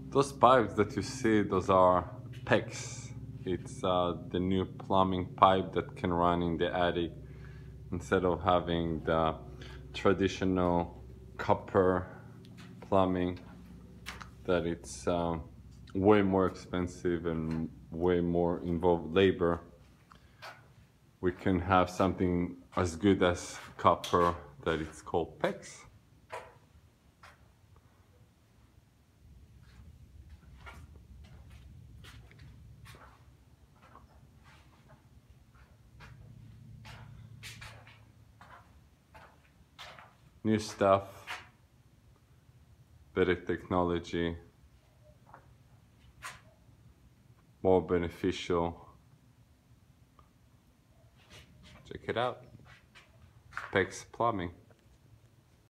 Those pipes that you see, those are PEX. It's the new plumbing pipe that can run in the attic instead of having the traditional copper plumbing that it's way more expensive and way more involved labor. We can have something as good as copper that it's called PEX. New stuff, better technology, more beneficial. Check it out. PEX Plumbing.